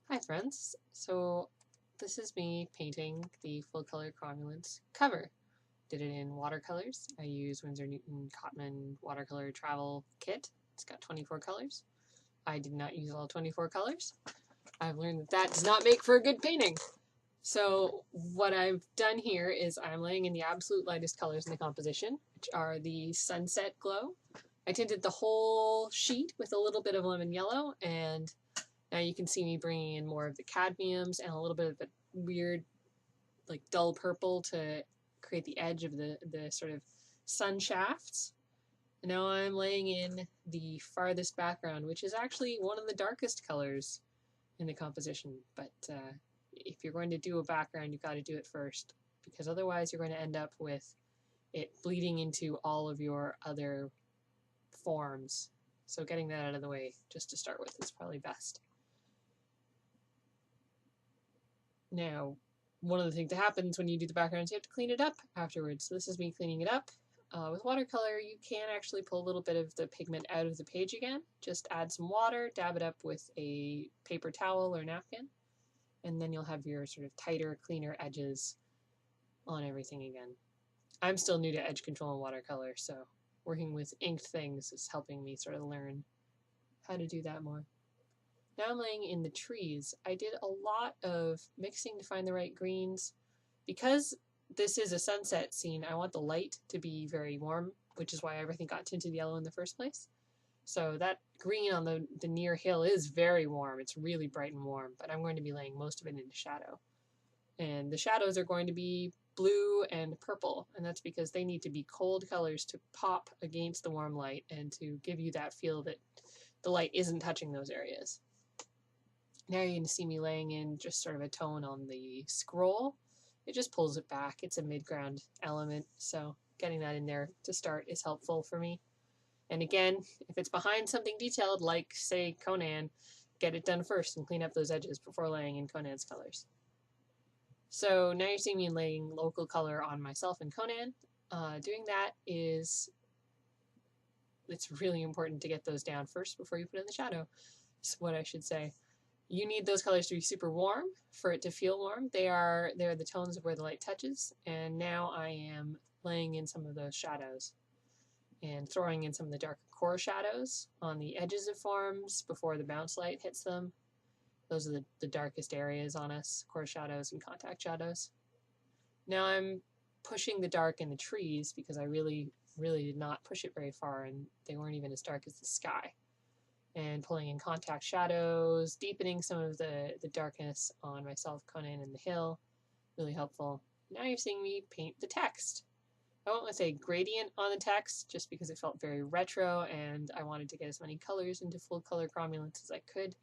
Hi friends, so this is me painting the full color Cromulence cover. Did it in watercolors. I use Winsor Newton Cotman watercolor travel kit. It's got 24 colors. I did not use all 24 colors. I've learned that that does not make for a good painting. So what I've done here is I'm laying in the absolute lightest colors in the composition, which are the Sunset Glow. I tinted the whole sheet with a little bit of lemon yellow, and now you can see me bringing in more of the cadmiums and a little bit of the weird, like dull purple to create the edge of the sort of sun shafts. And now I'm laying in the farthest background, which is actually one of the darkest colors in the composition. But if you're going to do a background, you've got to do it first, because otherwise you're going to end up with it bleeding into all of your other forms. So getting that out of the way just to start with is probably best. Now, one of the things that happens when you do the backgrounds, you have to clean it up afterwards. So this is me cleaning it up. With watercolor, you can actually pull a little bit of the pigment out of the page again. Just add some water, dab it up with a paper towel or napkin, and then you'll have your sort of tighter, cleaner edges on everything again. I'm still new to edge control in watercolor, so working with inked things is helping me sort of learn how to do that more. Now I'm laying in the trees. I did a lot of mixing to find the right greens. Because this is a sunset scene, I want the light to be very warm, which is why everything got tinted yellow in the first place. So that green on the near hill is very warm. It's really bright and warm, but I'm going to be laying most of it into shadow. And the shadows are going to be blue and purple, and that's because they need to be cold colors to pop against the warm light and to give you that feel that the light isn't touching those areas. Now you're going to see me laying in just sort of a tone on the scroll. It just pulls it back. It's a mid-ground element, so getting that in there to start is helpful for me. And again, if it's behind something detailed, like, say, Conan, get it done first and clean up those edges before laying in Conan's colors. So now you're seeing me laying local color on myself and Conan. Doing that it's really important to get those down first before you put in the shadow, is what I should say. You need those colors to be super warm for it to feel warm. They're the tones of where the light touches, and now I am laying in some of those shadows and throwing in some of the darker core shadows on the edges of forms before the bounce light hits them. Those are the darkest areas on us, core shadows and contact shadows. Now I'm pushing the dark in the trees because I really did not push it very far, and they weren't even as dark as the sky. And pulling in contact shadows, deepening some of the darkness on myself, Conan, and the hill. Really helpful. Now you're seeing me paint the text. I went with a gradient on the text just because it felt very retro and I wanted to get as many colors into full color Cromulence as I could.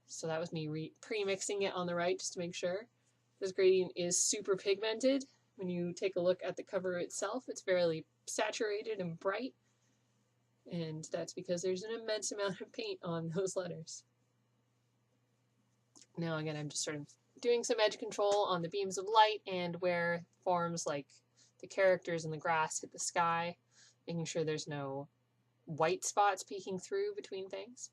So that was me pre-mixing it on the right just to make sure. This gradient is super pigmented. When you take a look at the cover itself, it's fairly saturated and bright. And that's because there's an immense amount of paint on those letters. Now again, I'm just sort of doing some edge control on the beams of light and where forms like the characters and the grass hit the sky, making sure there's no white spots peeking through between things.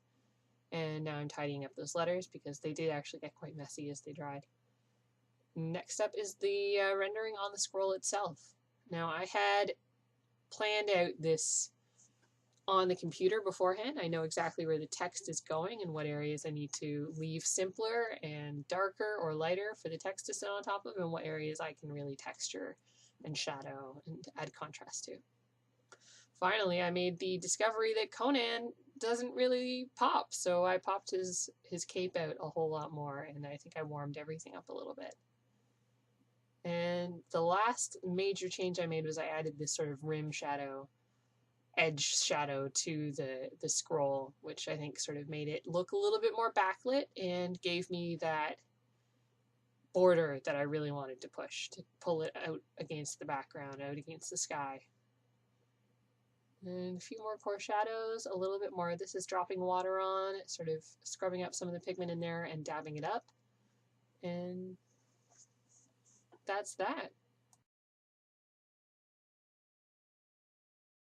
And now I'm tidying up those letters because they did actually get quite messy as they dried. Next up is the rendering on the scroll itself. Now I had planned out this on the computer beforehand. I know exactly where the text is going and what areas I need to leave simpler and darker or lighter for the text to sit on top of, and what areas I can really texture and shadow and add contrast to. Finally, I made the discovery that Conan doesn't really pop, so I popped his cape out a whole lot more, and I think I warmed everything up a little bit. And the last major change I made was I added this sort of rim shadow, edge shadow to the scroll, which I think sort of made it look a little bit more backlit and gave me that border that I really wanted to push, to pull it out against the background, out against the sky. And a few more core shadows, a little bit more. This is dropping water on, sort of scrubbing up some of the pigment in there and dabbing it up. And that's that.